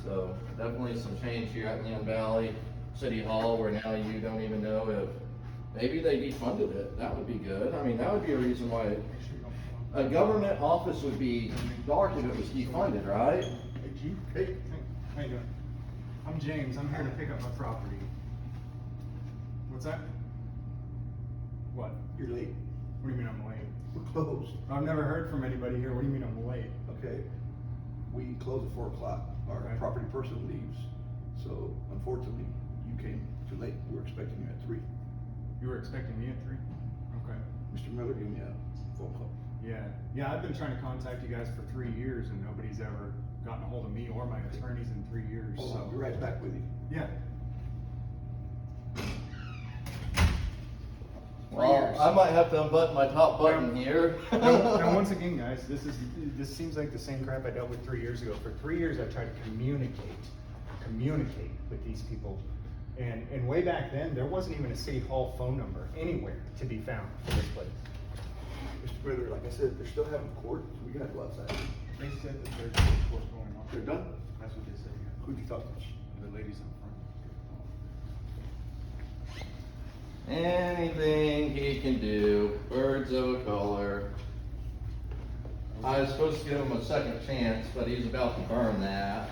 So definitely some change here at Leon Valley City Hall, where now you don't even know if maybe they defunded it. That would be good. I mean, that would be a reason why a government office would be dark if it was defunded, right? Hey, how you doing? I'm James. I'm here to pick up my property. What's that? What? You're late. What do you mean I'm late? We're closed. I've never heard from anybody here. What do you mean I'm late? Okay. We close at 4 o'clock. Our Okay. property person leaves. So unfortunately, you came too late. We were expecting you at 3. You were expecting me at 3? Okay. Mr. Miller gave me a phone call. Yeah, I've been trying to contact you guys for 3 years and nobody's ever gotten a hold of me or my attorneys in 3 years, Hold so. on, we're right back with you. Yeah. Well, I might have to unbutton my top button here. Now, once again, guys, this seems like the same crap I dealt with 3 years ago. For 3 years, I tried to communicate with these people. And way back then, there wasn't even a city hall phone number anywhere to be found for this place. Mr. Miller, like I said, they're still having court, so we gotta go outside. They said that there's what's going on. They're done? That's what they said, yeah. Who'd you talk to? The ladies in front. Anything he can do, birds of a color. I was supposed to give him a second chance, but he's about to burn that.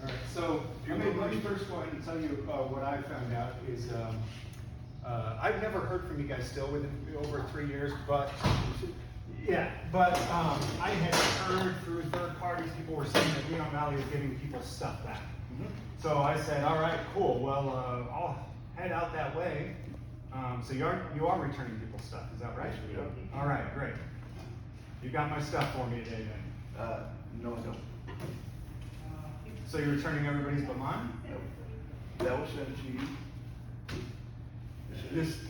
Alright, so, let me first go ahead and tell you what I found out is, I've never heard from you guys still within over 3 years, but, yeah, but I had heard through third parties, people were saying that Leon Valley is giving people stuff back. So I said, all right, cool, well, I'll head out that way. So you are returning people's stuff, is that right? Yeah. All right, great. You got my stuff for me today then? No, I don't. So you're returning everybody's but mine? No. That was sent to you.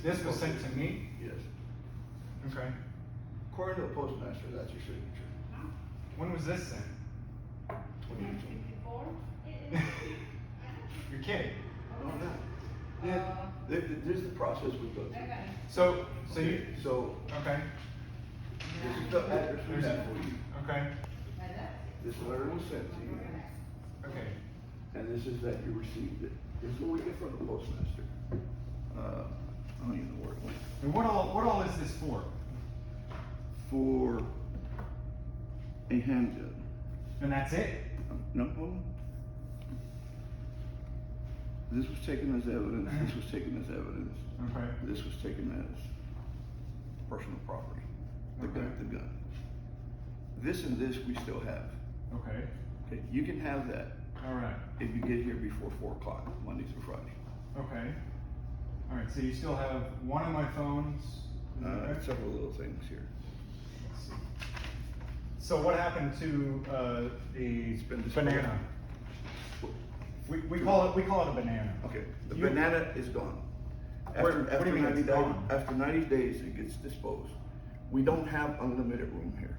This was sent to me? Yes. Okay. According to the postmaster, that's your signature. When was this sent? 2018. You're kidding. No, I'm not. Yeah, this is the process we go through. So you, So, okay, this is the address we have for you. okay, This letter was sent to you, okay. and this is that you received it. This is what we get from the postmaster. I don't even know where it went. And what all is this for? For a handgun. And that's it? No, hold on. This was taken as evidence, this was taken as evidence. Okay. This was taken as personal property, the gun. This and this we still have. Okay. Okay, you can have that All right. if you get here before 4 o'clock, Monday through Friday. Okay. All right. So you still have one of my phones. Several little things here. Let's see. So what happened to the been disposed. banana? We call it a banana. Okay, the You- banana is gone. What do you mean it's gone? After 90 days, it gets disposed. We don't have unlimited room here.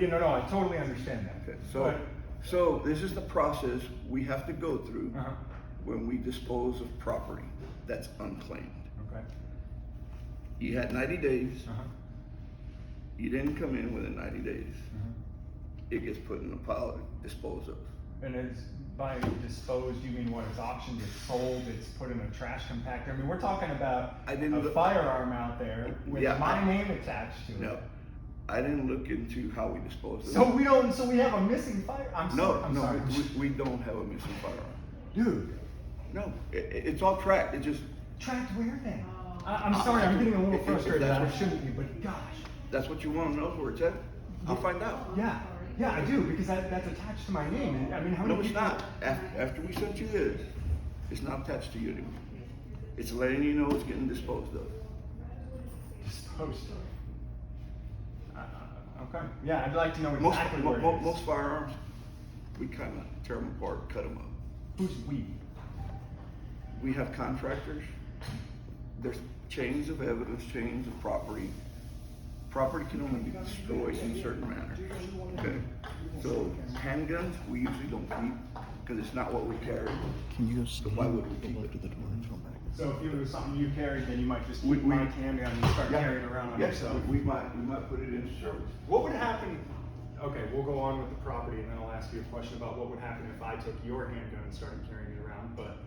No, I totally understand that. Okay, so this is the process we have to go through Uh-huh. when we dispose of property that's unclaimed. Okay. You had 90 days, Uh-huh. you didn't come in within 90 days. Uh-huh. It gets put in a pile to dispose of. And it's by disposed, you mean what? It's auctioned, it's sold, it's put in a trash compactor. I mean, we're talking about I didn't a look- firearm out there with Yeah, my name attached to it. No, I didn't look into how we dispose of it. So we have a missing fire. I'm No, sorry. we don't have a missing firearm. Dude, No, it's all tracked, it just, tracked where then? I'm sorry, I'm getting a little If frustrated. that's I what- shouldn't be, but gosh. that's what you wanna know where it's at? I'll find out. Yeah, I do, because that's attached to my name. And I mean, how many No, it's people? not. After we sent you this, it's not attached to you anymore. It's letting you know it's getting disposed of. Disposed of. Okay. Yeah, I'd like to know Most, exactly where it is. most firearms, we kinda tear them apart, cut them up. Who's we? We have contractors, there's chains of evidence, chains of property. Property can only be destroyed in certain manners, okay? So handguns, we usually don't keep, because it's not what we carry. Can you go stand why would we keep go it? up to the door and come back? So if it was something you carried, then you might just We- keep my we- handgun and start Yeah. carrying it around on Yes, yourself. we might put it into service. What would happen Okay, we'll go on with the property, and then I'll ask you a question about what would happen if I took your handgun and started carrying it around, but,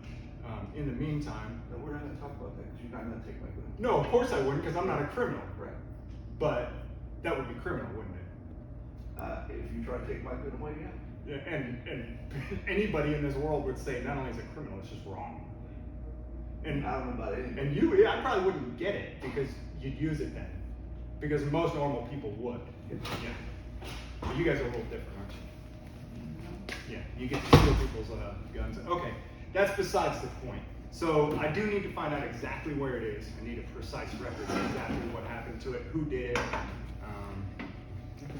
in the meantime. No, we're not gonna talk about that, because you're not gonna take my gun. No, of course I wouldn't, because I'm not a criminal, Right. but that would be criminal, wouldn't it? If you try to take my gun away, yeah. Yeah, and anybody in this world would say not only is it criminal, it's just wrong. And I don't know about anything. And you, I probably wouldn't get it because you'd use it then. Because most normal people would. Yeah. But you guys are a little different, aren't you? Yeah, you get to steal people's guns. Okay, that's besides the point. So I do need to find out exactly where it is. I need a precise record of exactly what happened to it, who did it.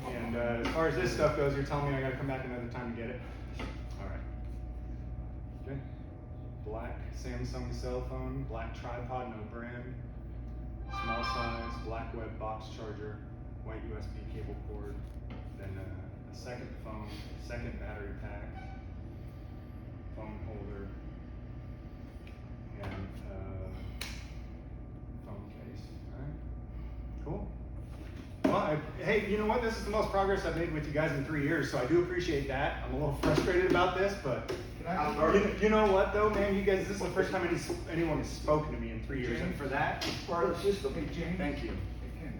And as far as this stuff goes, you're telling me I gotta come back another time to get it? Alright. Okay. Black Samsung cell phone, black tripod, no brand, small size, black web box charger, white USB cable cord, then a second phone, second battery pack, phone holder, and phone case. Alright. Cool. Well, hey, you know what? This is the most progress I've made with you guys in 3 years, so I do appreciate that. I'm a little frustrated about this, but you know what, though, man? You guys, this is the first time anyone has spoken to me in 3 years, and for that, It's part of the system. Hey, James. thank you. Hey,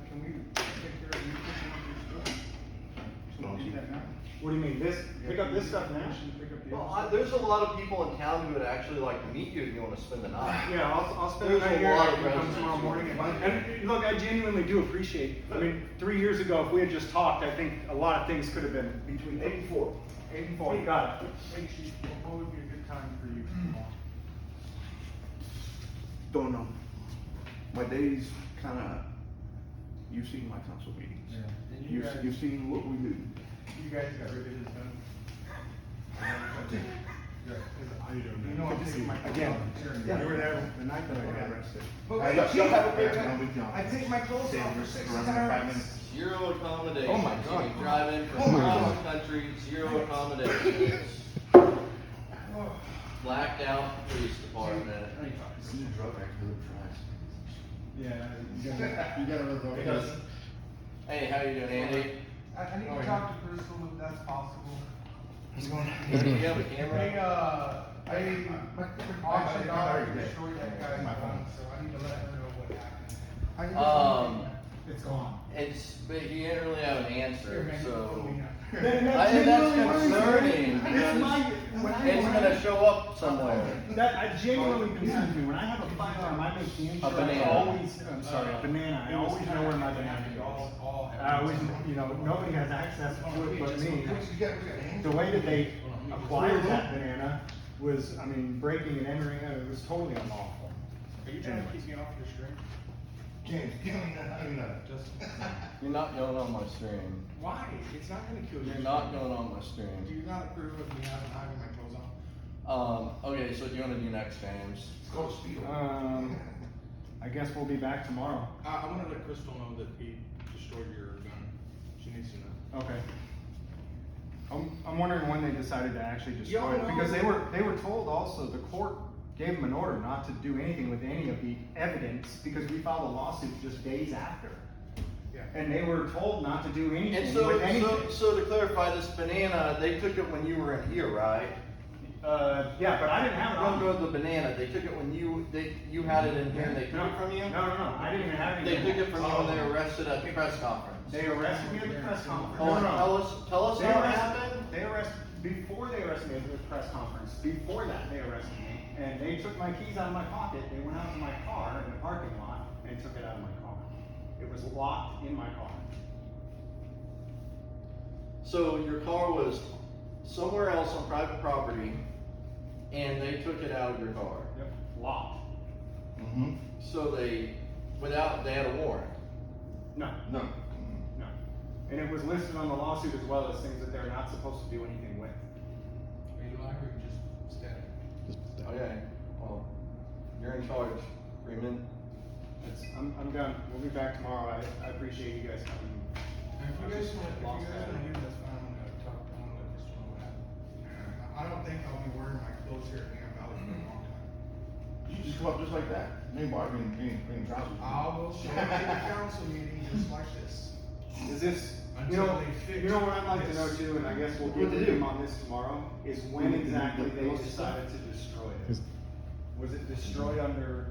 can we take care of you picking up your stuff? So we do that now? What do you mean? Pick up this stuff now? Pick up the Well, other stuff? there's a lot of people in town who would actually like to meet you if you wanna spend the night. Yeah, I'll spend the There's night a here. lot I of can come residents tomorrow who morning. would And, find and look, I genuinely do appreciate. I mean, 3 years ago, if we had just talked, I think a lot of things could have been Between 8 and 4. 8 and 4. Got it. Hey, Chief, what would be a good time for you tomorrow? Don't know. My days kinda, you've seen my council meetings. Yeah. And you guys- You've seen what we do. You guys got rid of his gun? How you doing, man? You know, I'm taking my. Again, Yeah. you were there the night that I got arrested. But Hey, wait, y'all Chief, have a great time. I take my clothes off for 6 Around 5 hours. minutes. Zero accommodations. Oh my You God. can drive in Oh from my across God. the country, zero accommodations. Oh. Blacked out police department. Yeah, you gotta revoke it. Hey, how you doing, Andy? I need to talk to Crystal if that's possible. Do you have a camera? They, auctioned off and destroyed that guy's phone, so I need to let her know what happened. It's gone. But he didn't really have an answer, so. That That's genuinely worries me. concerning That's because it's gonna show up somewhere. That genuinely concerns me. When I have a firearm, I make the insurance. banana. I'm sorry, a banana. I always know where my banana goes. I always, nobody has access to it but me. The way that they acquired that banana was, I mean, breaking and entering, it was totally unlawful. Are you trying to keep me off your string? James, give me that. You're not going on my stream. Why? It's not gonna kill you. You're not going on my Do stream. you not approve of me having my clothes on? Okay, so what do you wanna do next, James? Go to speed. I guess we'll be back tomorrow. I wanna let Crystal know that he destroyed your gun. She needs to know. Okay. I'm wondering when they decided to actually destroy Y'all it, know because they that- were told also, the court gave them an order not to do anything with any of the evidence, because we filed a lawsuit just days after. Yeah. And they were told not to do And anything so, with anything. so to clarify, this banana, they took it when you were in here, right? Yeah, but I didn't have it Don't on go me. to the banana, they took it when you had it in here and they took No, it from you? No, I didn't even have They anything. took it from you when they were arrested at the press conference. They arrested me at the press conference. Hold on, No. tell us They how it arrested- happened? Before they arrested me at the press conference, before that, they arrested me, and they took my keys out of my pocket, they went out to my car in the parking lot, and took it out of my car. It was locked in my car. So your car was somewhere else on private property, and they took it out of your car. Yep. Locked. Mm-hmm. So they had a warrant. No, No. no. And it was listed on the lawsuit as well as things that they're not supposed to do anything with. Are you lying or you just static? Okay, well, you're in charge, Freeman. I'm done. We'll be back tomorrow. I appreciate you guys coming. If you guys want to hear, that's fine, I'm gonna let Crystal know what happened. I don't think I'll be wearing my clothes here at Ham Valley for a long time. You just come up just like that. Me and Bart being trousers. I will show up to the council meeting just like this. Is this You know, until they fix. you know what I'd like to know this. too, and I guess we'll get with him on this tomorrow, is when exactly they decided to destroy it. Was it destroyed under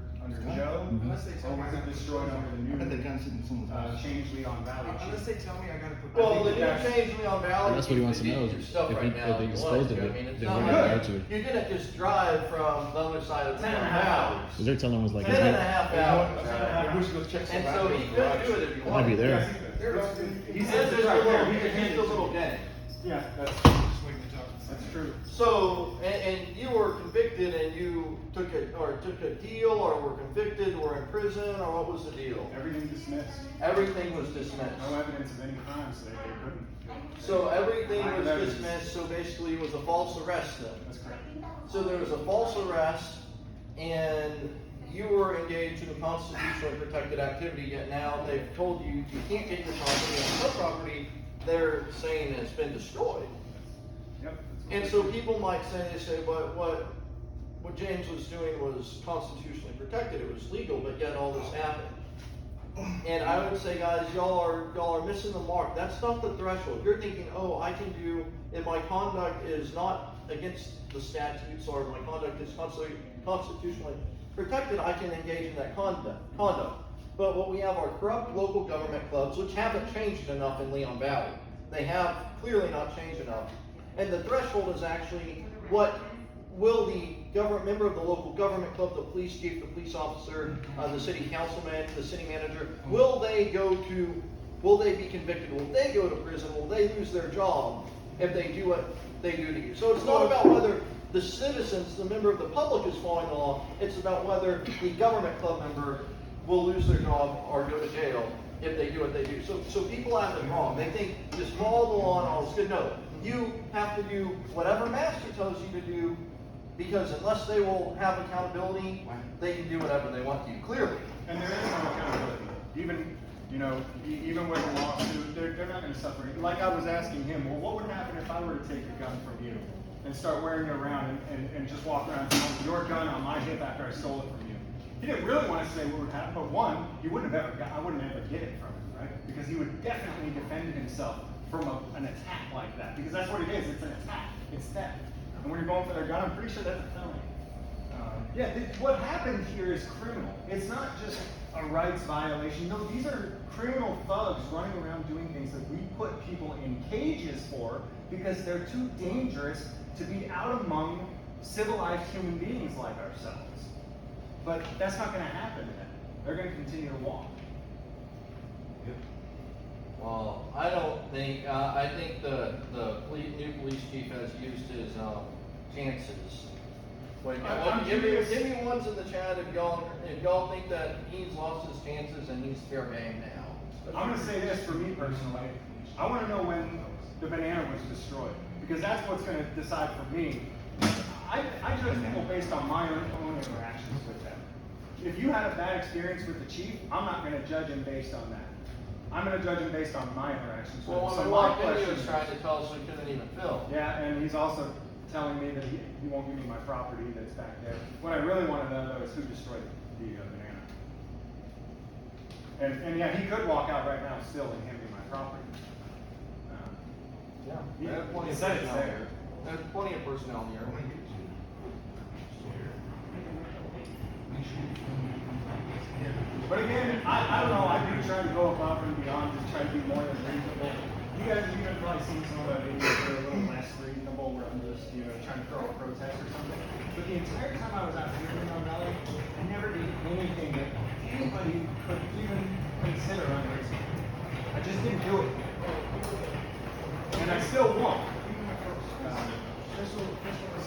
Joe? Unless they tell Or me was I it gotta destroyed put- under the I bet new, they got sitting in someone's house. change Leon Valley Unless chief? they tell me I gotta put. Well, the new that's- change Leon Valley. That's what he wants to you know, can is do stuff if right he- now if he you disposed want of to. it, I mean, it's then not we're like gonna go to it. you didn't just drive from the other side of the 10 and a town half hours. Cause they're telling us like, 10 and a half You know what? hours. Maybe we should go check some And out so in he the could garage. do it if he it might be wanted. there. He He says says it's there's a right little, there. he He just can needs a little game. Yeah, that's Just waiting to talk. that's true. So, and you were convicted and you took a deal or were convicted or in prison, or what was the deal? Everything dismissed. Everything was dismissed. No evidence of any crime, so they couldn't. So everything Lack of was evidence. dismissed, so basically it was a false arrest then. That's correct. So there was a false arrest and you were engaged in a constitutionally protected activity, yet now they've told you you can't get your property, and some property they're saying has been destroyed. Yep. And so people might say, they say, but what James was doing was constitutionally protected, it was legal, but yet all this happened. And I would say, guys, y'all are missing the mark. That's not the threshold. You're thinking, oh, I can do, if my conduct is not against the statutes or my conduct is constitutionally protected, I can engage in that conduct. But what we have are corrupt local government clubs, which haven't changed enough in Leon Valley. They have clearly not changed enough. And the threshold is actually what will the member of the local government club, the police chief, the police officer, the city councilman, the city manager, will they be convicted? Will they go to prison? Will they lose their job if they do what they do to you? So it's not about whether the citizens, the member of the public is following the law, it's about whether the government club member will lose their job or go to jail if they do what they do. So people have it wrong. They think just follow the law and all is good. No, you have to do whatever master tells you to do, because unless they will have accountability, they can do whatever they want to, clearly. And there is no accountability. Even, even with a lawsuit, they're not gonna suffer. Like I was asking him, well, what would happen if I were to take a gun from you and start wearing it around and just walk around with your gun on my hip after I stole it from you? He didn't really want to say what would happen, but one, I wouldn't ever get it from him, right? Because he would definitely defend himself from an attack like that, because that's what it is. It's an attack. It's theft. And when you're going for their gun, I'm pretty sure that's a felony. What happened here is criminal. It's not just a rights violation. No, these are criminal thugs running around doing things that we put people in cages for because they're too dangerous to be out among civilized human beings like ourselves. But that's not going to happen then. They're going to continue to walk. Well, I don't think, I think the new police chief has used his chances. I'm Give curious. me ones in the chat if y'all think that he's lost his chances and he's fair game now. I'm going to say this for me personally. I want to know when the banana was destroyed, because that's what's going to decide for me. I judge people based on my own interactions with them. If you had a bad experience with the chief, I'm not going to judge him based on that. I'm going to judge him based on my interactions with him. Well, when So we my walked in, he question was is- trying to tell us we couldn't even film. Yeah, and he's also telling me that he won't give me my property that's back there. What I really want to know though is who destroyed the banana. And yeah, he could walk out right now still and hand me my property. Yeah, He- we have plenty he of said it's personnel there. here. There's plenty of personnel here. But again, I don't know, I do try to go above and beyond, just try to be more than reasonable. You guys have probably seen some of the videos that are a little less reasonable, where I'm just, trying to throw a protest or something. But the entire time I was out here in Leon Valley, I never did anything that anybody could even consider unreasonable. I just didn't do it. And I still won't.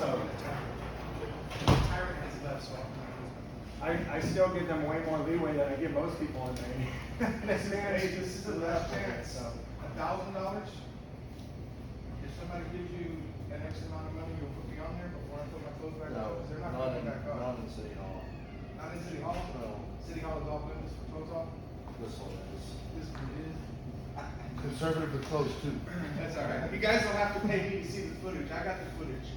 So, Tyrant has left, so I still give them way more leeway than I give most people in This is the last chance. So. $1,000? If somebody gives you an X amount of money, you'll put me on there before I put my clothes back on? No, Because they're not not putting in, me back not on. in City Hall. Not in City Hall? No. City Hall is off limits for clothes off? This one is. This one is. Conservative but close too. That's all right. You guys don't have to pay me to see the footage. I got the footage.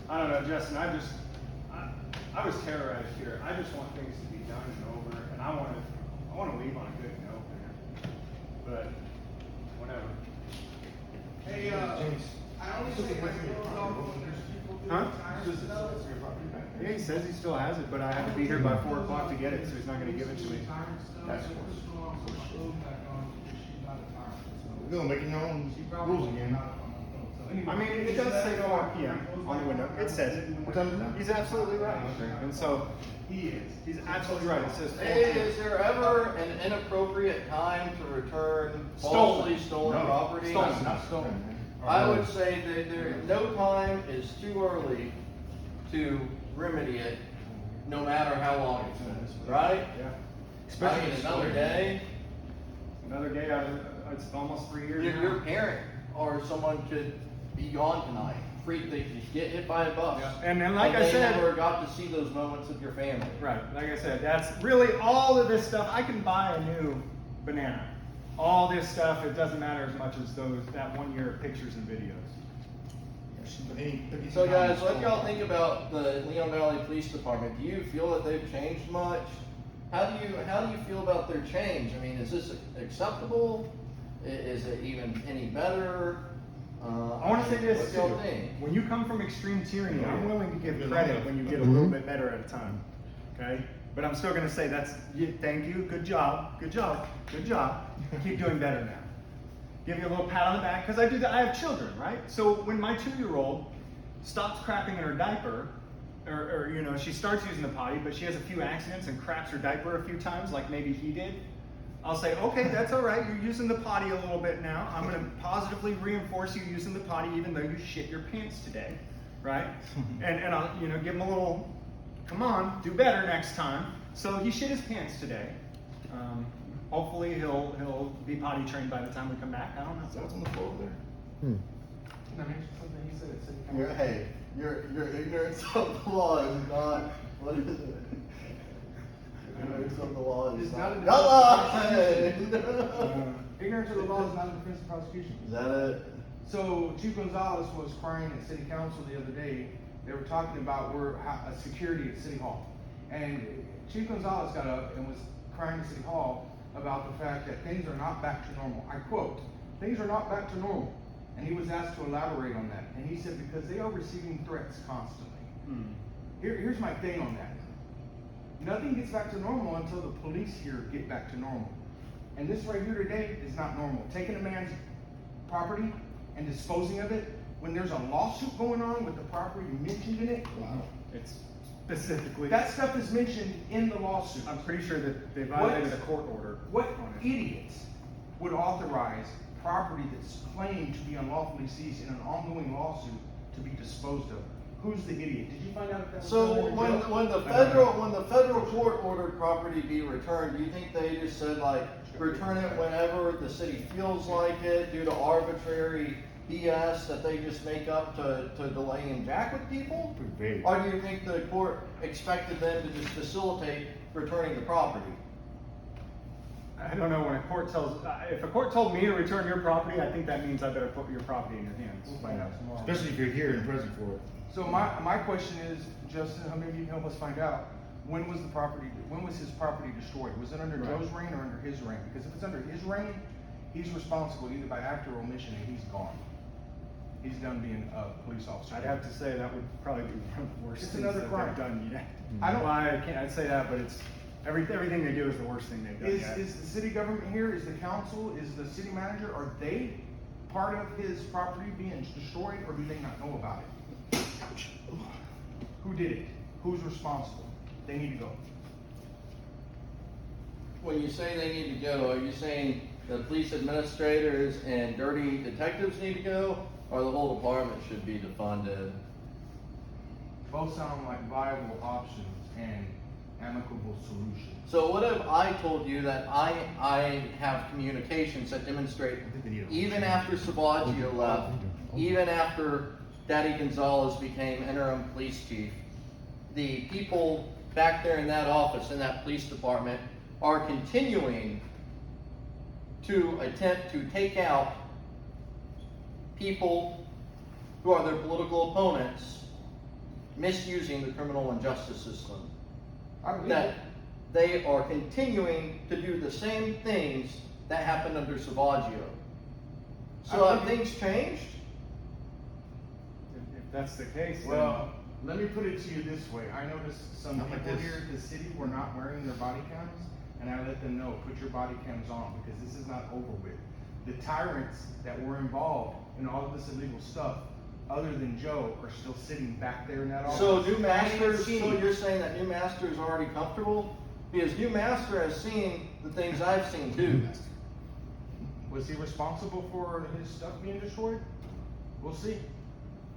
I don't know, Justin, I was terrorized here. I just want things to be done and over, and I want to leave on a good note, man. But, whatever. I only say my Huh? Yeah, he says he still has it, but I have to be here by 4 o'clock to get it, so he's not gonna give it to me. That's You're gonna make your own rules again. I mean, it does say 4 PM on the window, it says it. What time is it? He's absolutely right, and so, he's absolutely right, it says 4 Hey, PM. is there ever an inappropriate time to return falsely stolen No, property? stolen, not stolen. I would say that no time is too early to remedy it, no matter how long it's been, right? Yeah. I mean, another day, Another day, it's almost 3 years now. your parent or someone could be gone tonight, they just get hit by a bus. Yeah. And then, like I they said- never got to see those moments with your family. Right, like I said, that's really all of this stuff. I can buy a new banana. All this stuff, it doesn't matter as much as that 1 year of pictures and videos. So guys, what y'all think about the Leon Valley Police Department? Do you feel that they've changed much? How do you feel about their change? I mean, is this acceptable? Is it even any better? I want to say this What too. y'all think? When you come from extreme tyranny, I'm willing to give Yeah. credit when you get a little bit better at a time. Okay? But I'm still going to say thank you, good job, good job, good job. Keep doing better now. Give you a little pat on the back because I do that. I have children, right? So when my 2-year-old stops crapping in her diaper, or you know, she starts using the potty, but she has a few accidents and craps her diaper a few times, like maybe he did. I'll say, okay, that's all right. You're using the potty a little bit now. I'm going to positively reinforce you using the potty, even though you shit your pants today, right? and I'll give him a little, come on, do better next time. So he shit his pants today. Hopefully he'll be potty trained by the time we come back. I don't know. That's on the floor there. Can I mention something he said at city council? Your ignorance of the law is not, what is it? Ignorance of the law is It's not a Ignorance of the law is not a defense of prosecution. Is that it? So Chief Gonzalez was crying at city council the other day. They were talking about security at City Hall. And Chief Gonzalez got up and was crying at City Hall about the fact that things are not back to normal. I quote, "Things are not back to normal." And he was asked to elaborate on that. And he said, because they are receiving threats constantly. Here's my thing on that. Nothing gets back to normal until the police here get back to normal. And this right here today is not normal. Taking a man's property and disposing of it when there's a lawsuit going on with the property mentioned in it. Wow. It's specifically. That stuff is mentioned in the lawsuit. I'm pretty sure that they violated a court order. What on it. idiots would authorize property that's claimed to be unlawfully seized in an ongoing lawsuit to be disposed of? Who's the idiot? Did you find out if that was So done in when jail? the federal court ordered property be returned, do you think they just said like, return it whenever the city feels like it due to arbitrary BS that they just make up to delay and jack with people? Pretty vague. Or do you think the court expected them to just facilitate returning the property? I don't know when a court if a court told me to return your property, I think that means I better put your property in your hands. We'll find out tomorrow. Especially if you're here and present for it. So my question is, Justin, how maybe you can help us find out, when was his property destroyed? Was it under Right. Joe's reign or under his reign? Because if it's under his reign, he's responsible either by act or omission, and he's gone. He's done being a police officer. I'd have to say that would probably be one of the worst It's things another that crime. they've done yet. I don't- Well, I'd say that, but it's everything they do is the worst thing they've done yet. Is the city government here, is the council, is the city manager, are they part of his property being destroyed, or do they not know about it? Who did it? Who's responsible? They need to go. When you say they need to go, are you saying the police administrators and dirty detectives need to go, or the whole department should be defunded? Both sound like viable options and amicable solutions. So what if I told you that I have communications that demonstrate, even after Savaggio left, even after Daddy Gonzalez became interim police chief, the people back there in that office, in that police department, are continuing to attempt to take out people who are their political opponents, misusing the criminal and justice system. I believe That it. they are continuing to do the same things that happened under Savaggio. So I have believe- things changed? that's the case, then. Well, let me put it to you this way. I noticed some Not like people this. here at the city were not wearing their body cams, and I let them know, put your body cams on, because this is not over with. The tyrants that were involved in all of this illegal stuff, other than Joe, are still sitting back there in that office. So new masters, I ain't so seen- you're saying that new master is already comfortable? Because new master has seen the things I've seen too. Was he responsible for his stuff being destroyed? We'll see.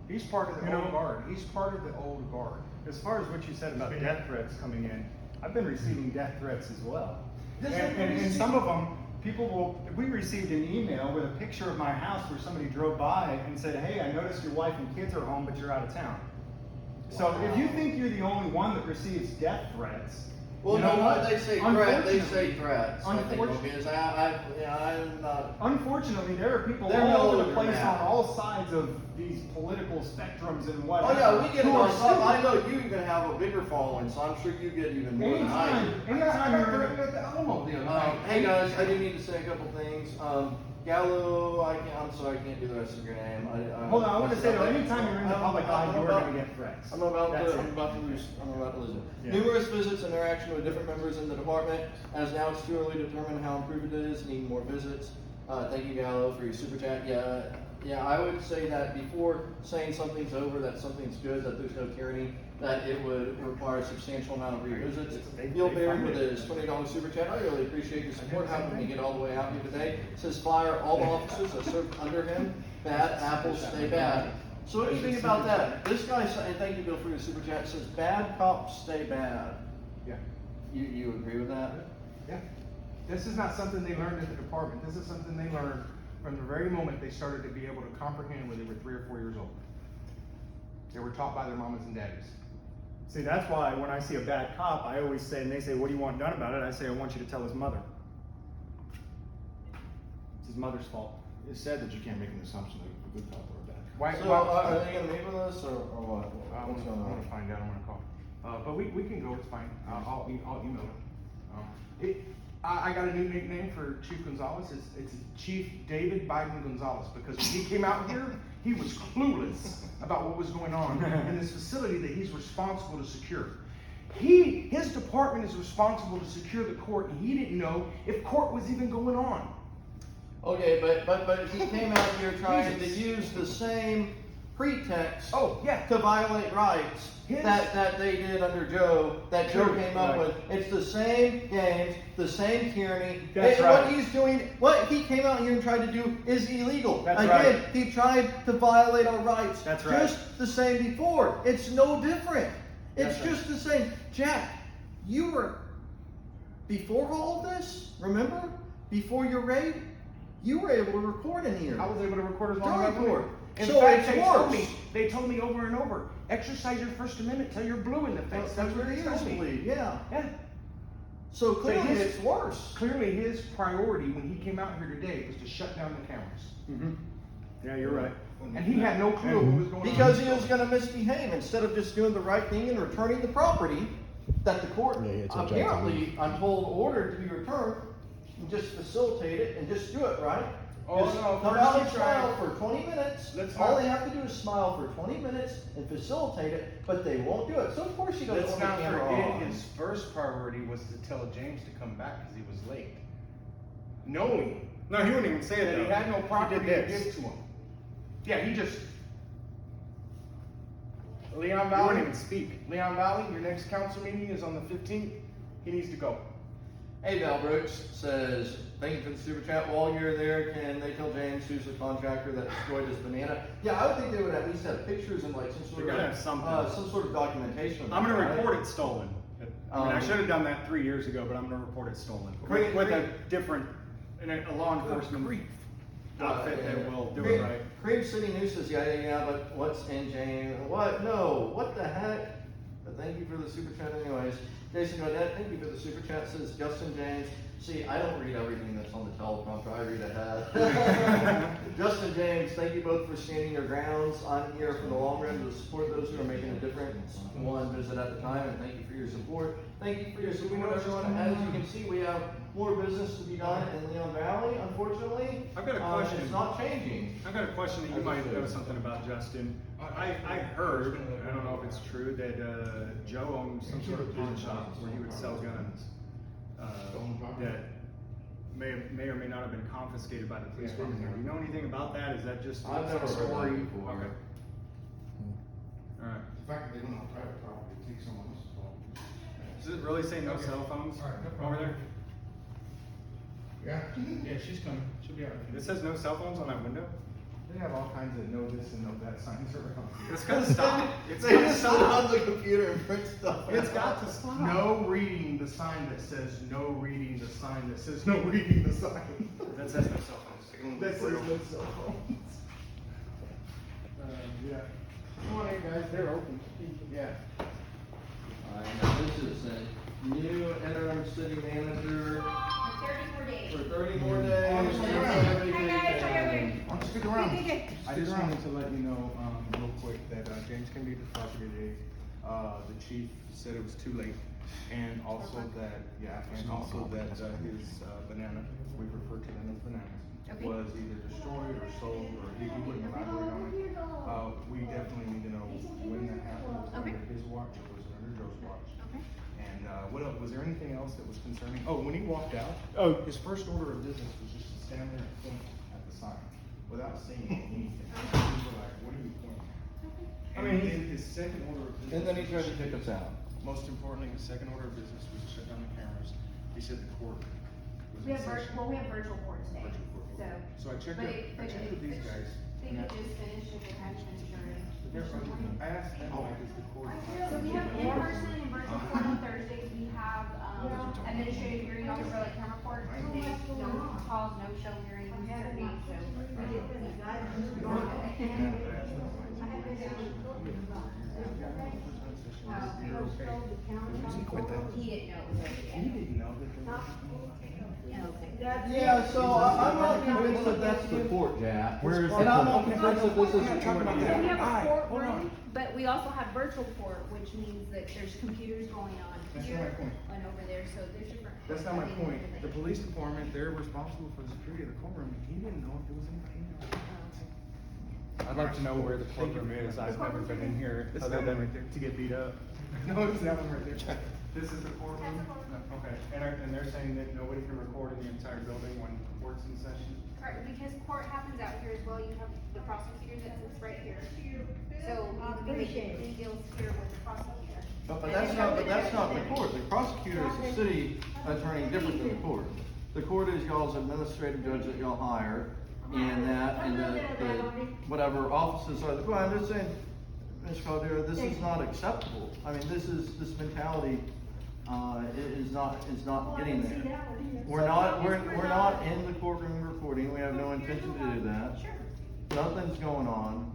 He's part of the old guard. He's part of the old guard. As far as what you said about death threats coming in, I've been receiving death threats as well. And some of them, we received an email with a picture of my house where somebody drove by and said, hey, I noticed your wife and kids are home, but you're out of town. So if you think you're the only one that receives death threats, Well, you know no, what? they say threats. I think, Unfortunately- because I'm not. Unfortunately, there are people They're all over the military place now. on all sides of these political spectrums and whatnot. Oh yeah, we get who more are stuff. I still- know you even have a bigger following, so I'm sure you get even more than I do. Anytime I you're got in threatened at the Alamo the other night. Hey guys, I do need to say a couple things. Gallo, I'm sorry, I can't do the rest of your name. Hold on, I want to say though, anytime you're in the public eye, you're about- going to get threats. I'm about That's to it. lose it. Yeah. Numerous visits and interaction with different members in the department, as now it's too early to determine how improved it is, need more visits. Thank you, Gallo, for your super chat. Yeah, I would say that before saying something's over, that something's good, that there's no tyranny, that it would require a substantial amount of revisits. Neil Barry with his $20 super chat. I really appreciate your support, helping me get all the way out here today. Says fire all officers that served under him. Bad apples stay bad. So what do you think about that? This guy said, and thank you, Bill, for your super chat. Says bad cops stay bad. Yeah. You agree with that? Yeah. This is not something they learned at the department. This is something they learned from the very moment they started to be able to comprehend when they were 3 or 4 years old. They were taught by their mamas and daddies. See, that's why when I see a bad cop, I always say, and they say, what do you want done about it? I say, I want you to tell his mother. It's his mother's fault. It's sad that you can't make an assumption of a good cop or a bad cop. Why, So are they gonna meet with us or what? I What's going want on? to find out. I want to call. But we can go. It's fine. I'll email it. I got a new nickname for Chief Gonzalez. It's Chief David Biden Gonzalez, because when he came out here, he was clueless about what was going on in this facility that he's responsible to secure. His department is responsible to secure the court, and he didn't know if court was even going on. Okay, but he came out here trying to use the same pretext Oh, yeah. to violate rights that they did under Joe, that Joe came up with. It's the same games, the same tyranny. That's What right. he's doing, what he came out here and tried to do is illegal. That's Again, right. he tried to violate our rights. That's right. Just the same before. It's no different. It's That's right. just the same. Jack, you were, before all of this, remember? Before your raid, you were able to record in here. I was able to record as long as I During wanted. court. In So fact, it's worse. they told me over and over, exercise your First Amendment till you're blue in the face. That's what they told me. Seriously, yeah. Yeah. So clearly his- it's worse. Clearly, his priority when he came out here today was to shut down the cameras. Mm-hmm. Yeah, you're right. And he had no clue what was going on. Because he was going to misbehave instead of just doing the right thing and returning the property that the court Yeah, it's a judge. apparently, I'm told, ordered to be returned, and just facilitate it and just do it, right? Oh, Just no, come first out he and tried- smile for 20 minutes. Let's All not- they have to do is smile for 20 minutes and facilitate it, but they won't do it. So of course he doesn't Let's want the not camera forget, on. his first priority was to tell James to come back because he was late. Knowing No, he wouldn't even say it that he though. had no property did to this. give to him. Yeah, he just. Leon He Valley, wouldn't even speak. Leon Valley, your next council meeting is on the 15th. He needs to go. Hey, Val Brooks says, thank you for the super chat. While you're there, can they tell James who's the contractor that destroyed his banana? Yeah, I would think they would at least have pictures and like some sort They're of gonna have something. some sort of documentation. of I'm it, gonna right? report it stolen. I mean, I Um, should have done that 3 years ago, but I'm gonna report it stolen. Great, With a great. different, a law enforcement outfit that will do it right. Cream City News says, yeah, but what's in James? What? No, what the heck? But thank you for the super chat anyways. Jason Godette, thank you for the super chat, says Justin James. See, I don't read everything that's on the teleprompter, I read ahead. Justin James, thank you both for standing your grounds. I'm here for the long run to support those who are making a difference. One visit at a time, and thank you for your support. Thank you for your support, everyone. As you can see, we have more business to be done in Leon Valley, unfortunately. I've got a question. It's not changing. I've got a question that you might know something about, Justin. I heard, I don't know if it's true, that Joe owned some sort of pawn shop where he would sell guns. That may or may not have been confiscated by the police department here. Do you know anything about that? Is that just I've a never heard story? that before. Okay. Alright. The fact that they went on private property, take someone else's phone. Does it really say no cell phones Alright, no over problem. there? Yeah? Yeah, she's coming, she'll be out. It says no cell phones on that window? They have all kinds of know this and know that signs around. It's gotta stop. It's They gotta just sit on stop. the computer and print stuff. It's got to stop. No reading the sign that says no reading the sign that says no reading the sign. That says no cell phones. That says no cell phones. Yeah. Come on in, guys, they're open. Yeah. Alright, now this is a new interim city manager For 34 days. for 30 more days. Hi, guys, how are you? Why don't you stick around? Good. I just wanted to let you know, real quick, that, James came to the property today. The chief said it was too late. And also that, his, banana, we refer to them as bananas, Okay. was either destroyed or sold, or he wouldn't elaborate on it. We definitely need to know when that happened. Was it Okay. under his watch or was it under Joe's watch? Okay. And, what else, was there anything else that was concerning? Oh, when he walked out, his first order of business was just to stand there and point at the sign without saying anything. We were like, what are you pointing at? I mean, And then his second order of business. And then he tried to was kick us out. Most importantly, his second order of business was to shut down the cameras. He said the court was We have in session. we have virtual court today, Virtual court. so. So I checked but out- it- I but checked it- with these but guys, They and could I- just finish if they had an insurance. I asked them, like, is the court? So we have in-person and virtual court on Thursdays, we have, administrative hearing officer like camera court, Tuesdays, no calls, no show hearings, Saturdays, so. He didn't know it was over He yet. didn't know that there was. Yeah, so I'm not convinced that that's the court, Jack. Where is And the I'm not court? convinced that this is. We're not talking about We that. have a Alright, hold on. courtroom, but we also have virtual court, which means that there's computers going on That's not here my point. and over there, so there's different. That's not my I mean, point. different The things. police department, they're responsible for the security of the courtroom. He didn't know if there was anybody in there. I'd like to know where the courtroom is. I've never been in here It's other that than one right there. to get beat up. No, it's that one right there. This is the courtroom? Okay, and they're saying that nobody can record in the entire building when court's in session? Correct, because court happens out here as well, you have the prosecutor that sits right here. So we would be making plea deals here with the prosecutor. But that's not the court. The prosecutor is the city attorney, different than the court. The court is y'all's administrative judge that y'all hire, and the whatever offices are, well, I'm just saying, Ms. Caldera, this is not acceptable. I mean, this mentality, is not getting there. We're not in the courtroom recording, we have no intention to do that. Sure. Nothing's going on,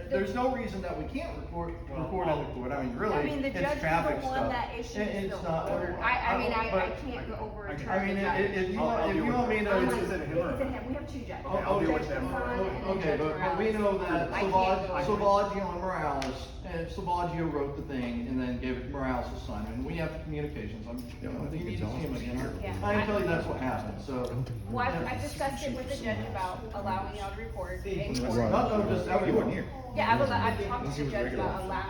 there's no reason that we can't record in the court. I mean, really, I mean, the it's judge is traffic the one stuff. that issues It's the not- order. I can't go over and I turn mean, the judge. if you want me to. Is it him or her? We have two judges. Oh, I'll deal with Judge them. Hassan and then Okay, Judge but we Morales. know that I can't go over. Salvaggio and Morales, and Salvaggio wrote the thing and then gave it to Morales to sign, and we have communications, you need to see him again. Yeah. I can tell you that's what happened, so. Well, I discussed it with the judge about allowing y'all to record in court. Not just everyone here. Yeah, I've talked to the judge about allowing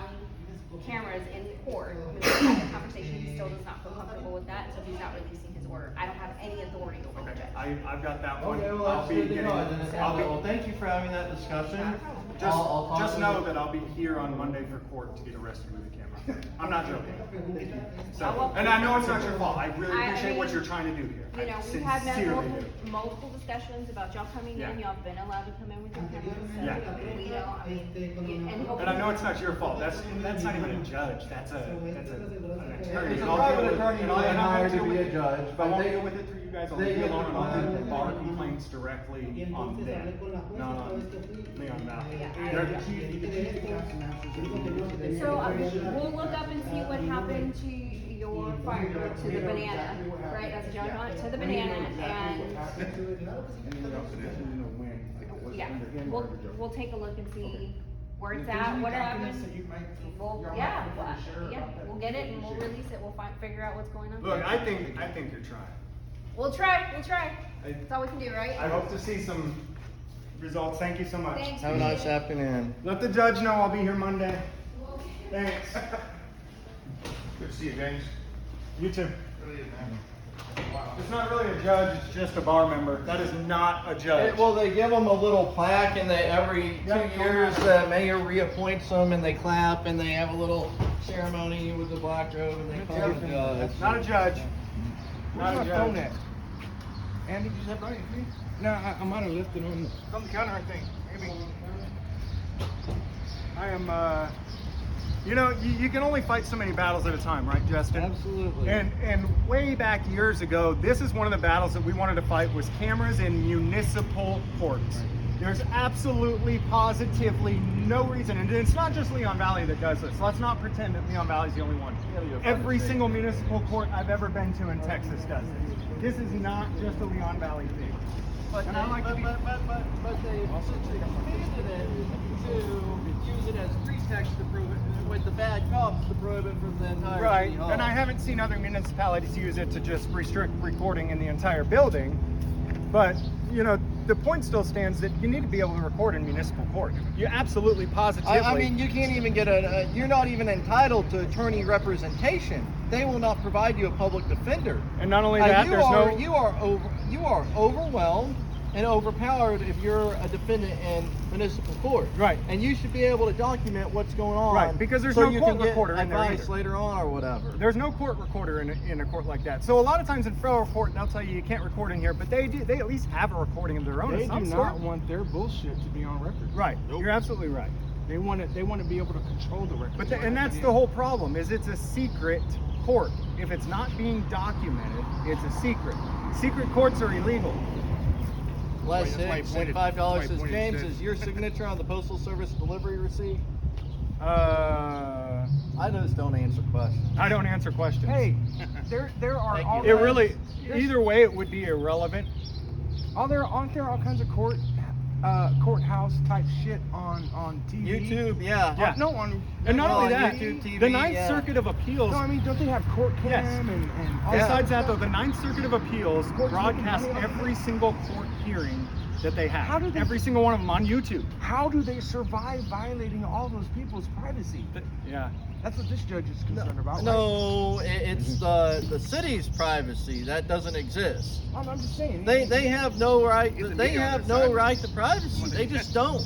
cameras in court. We had a conversation, he still does not feel comfortable with that, so he's not releasing his order. I don't have any authority over the Okay, judge. I've got that one. Okay, well, I'll that's be good to getting, know, well, thank you for having that discussion. I'll talk just to know the- that I'll be here on Monday for court to get arrested with a camera. I'm not joking. So, well, and I know it's not your fault. I really I appreciate what mean, you're trying to do here. You know, I we've had sincerely do. multiple discussions about y'all coming Yeah. in, y'all been allowed to come in with your cameras, so Yeah. we don't, I mean, and hopefully. And I know it's not your fault. That's not even a judge. That's an attorney. It's a And I'll private deal with- attorney and who I'll- they and I won't hired to deal be with a it. judge, I but won't they- deal with it through you guys. I'll they deal get on the our content. bar complaints directly on them, not on Leon Valley. Yeah. They're- So, we'll look up and see what happened to your fire, to the banana, right, that's judge on it, to the banana, and, And then also, you know, when, like, it was yeah, under him or we'll, under Joe. we'll take a look and see where And it's if there's at, any what documents happened. that you might, Well, y'all might yeah, prefer to share yeah, about that, we'll get it please and we'll share. release it, we'll figure out what's going on. Look, I think you're trying. We'll try. I- That's all we can do, right? I hope to see some results. Thank you so much. Thanks. Have a nice afternoon. Let the judge know I'll be here Monday. Thanks. Good to see you, James. You too. It's not really a judge, it's just a bar member. That is not a judge. Well, they give them a little plaque, and they every Yeah, 2 years the mayor reappoints them, and they clap, and they have a little ceremony with the black robe, and they call them a judge. Not a judge. Where's Not my a phone judge. at? Andy, did you have right with me? No, I might have left it on the counter, I think. Maybe. I am, you know, you can only fight so many battles at a time, right, Justin? Absolutely. And way back years ago, this is one of the battles that we wanted to fight was cameras in municipal courts. There's absolutely, positively no reason, and it's not just Leon Valley that does this. Let's not pretend that Leon Valley's the only one. Every single municipal court I've ever been to in Texas does it. This is not just a Leon Valley thing. But And I like to be- they expanded it to use it as pretext to prohibit, with the bad cops to prohibit from the entire Right, city hall. and I haven't seen other municipalities use it to just restrict recording in the entire building. But, you know, the point still stands that you need to be able to record in municipal court. You absolutely, positively. I mean, you can't even get you're not even entitled to attorney representation. They will not provide you a public defender. and not only that, you are overwhelmed and overpowered if you're a defendant in municipal court. Right. And you should be able to document what's going on. Right, because there's so no you court can get recorder in there advice either. later on or whatever. There's no court recorder in a court like that. So a lot of times in federal court, they'll tell you can't record in here, but they at least have a recording of their own. They of some do sort. not want their bullshit to be on record. Right, you're absolutely right. They want to be able to control the record. But and that's the whole problem, is it's a secret court. If it's not being documented, it's a secret. Secret courts are illegal. Les That's why he Hicks pointed- and $5 that's why he says, pointed James, instead. is your signature on the Postal Service delivery receipt? Uh, I just don't answer questions. I don't answer questions. Hey, there are Thank all you. It really, either way, it would be irrelevant. aren't there all kinds of courthouse type shit on TV? YouTube, yeah. Yeah. No, on And not only on that, YouTube TV, the Ninth yeah. Circuit of Appeals. No, I mean, don't they have court cam Yes. and all Besides that, stuff? though, the Ninth Circuit of Appeals Courts broadcasts making money off every single court hearing that they have. How do they- Every single one of them on YouTube. How do they survive violating all those people's privacy? Yeah. That's what this judge is concerned about. right? No, it's the city's privacy that doesn't exist. I'm just saying. They have no right. Get the They media on have their no side. right to privacy. They just don't.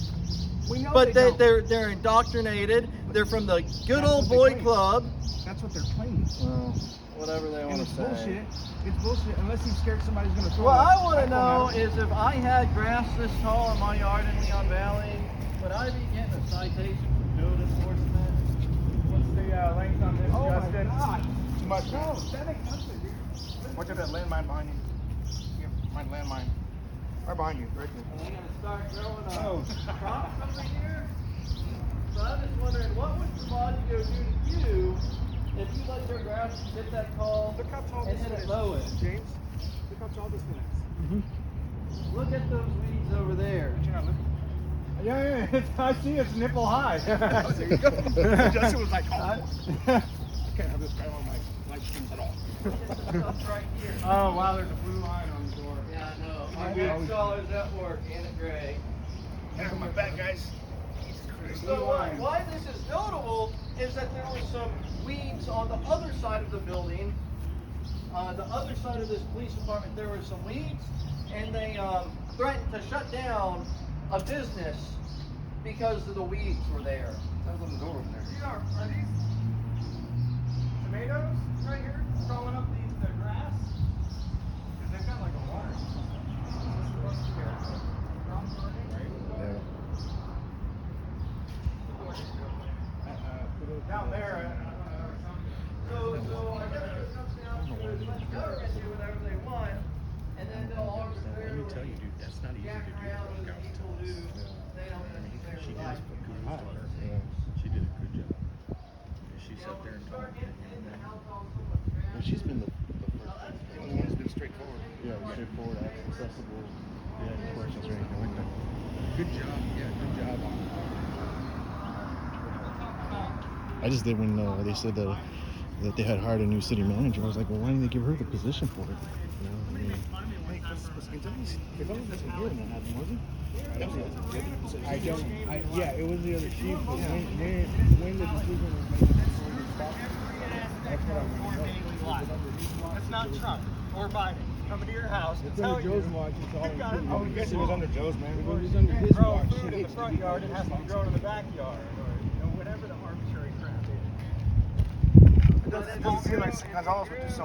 We know But they don't. they're indoctrinated. They're from the good That's old what they boy claim. club. That's what they're claiming. Well, whatever they And want it's to say. bullshit. It's bullshit unless he's scared somebody's gonna throw What a I want to iPhone know at him. is if I had grass this tall in my yard in Leon Valley, would I be getting a citation for field enforcement? What's the length on this, Oh my Justin? God. Too much. No, that ain't nothing, dude. Look at that landmine behind you. Here, my landmine. Right behind you, right there. Are we gonna start growing Oh. crops over here? So I'm just wondering, what would somebody go do to you if you let your grass get that tall Look how tall and this then one it low is, it? James. Look how tall this one is. Look at those weeds over there. But you're not looking. Yeah, I see it's nipple high. There you go. Justin was like, oh. I can't have this guy on my live streams at all. Stuff right here. Oh, wow, there's a blue line on the door. Yeah, I know. I Our know. big scholars at work, Anna Gray. Get on my back, guys. So why this is notable is that there was some weeds on the other side of the building. The other side of this police department, there were some weeds, and they threatened to shut down a business because of the weeds were there. That was on the door over there. Are these tomatoes right here growing up the grass? Because they've got like a water system. This is supposed to be a crop garden, right? Down there, So I guess it comes down to let the government do whatever they want, and then they'll arbitrarily jack around with the people who they don't necessarily like. She did a good job. She sat there and talked. Well, she's been the first. The only one who's been straightforward. Yeah, straightforward, accessible. Yeah, any questions or anything like that. Good job. Yeah, good job on I just didn't know. They said that they had hired a new city manager. I was like, well, why didn't they give her the position for it? You know, I mean, Yeah, it was the other chief, but when the decision was made to stop, that's what I want to know. It's not Trump or Biden coming to your house to It's tell under you. Joe's watch, it's all you've got included. to- I would guess it was under Joe's, man. It was You under can't his grow watch. food in the front yard, it has to be grown in the backyard, or, you know, whatever the arbitrary crap is. It doesn't seem like Gonzalez would do something